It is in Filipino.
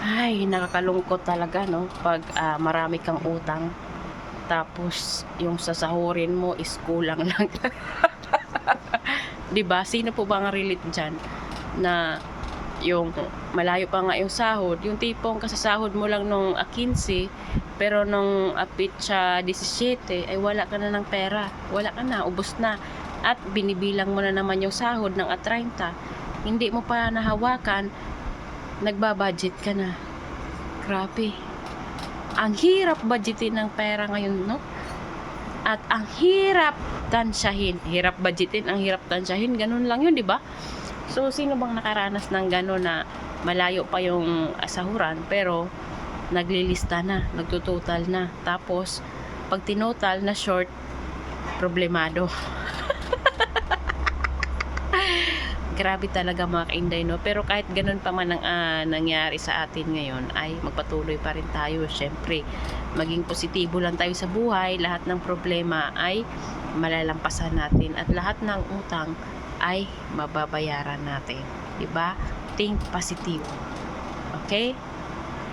Ay, nakakalungkot talaga, no? Pag marami kang utang, tapos yung sasahurin mo is kulang lang. 'Di ba? Sino po ba ang relate diyan na yung malayo pa nga yung sahod, yung tipong kasasahod mo lang nung 15, pero nung pitsa 17 ay wala ka na ng pera, wala ka na, ubos na, at binibilang mo na naman yung sahod ng 30, hindi mo pa nahawakan, nagbabudget ka na. Grabe, ang hirap budgetin ng pera ngayon, no? At ang hirap tansyahin, hirap budgetin, ang hirap tansyahin, ganun lang yun, di ba? So, sino bang nakaranas ng gano'n na malayo pa yung sahuran pero naglilista na, nagtutotal na. Tapos, pag tinotal na short, problemado. Grabe talaga mga kainday, no? Pero kahit ganun pa man ang nangyari sa atin ngayon, ay magpatuloy pa rin tayo. Syempre, maging positibo lang tayo sa buhay. Lahat ng problema ay malalampasan natin. At lahat ng utang ay mababayaran natin. Diba? Think positive. Okay?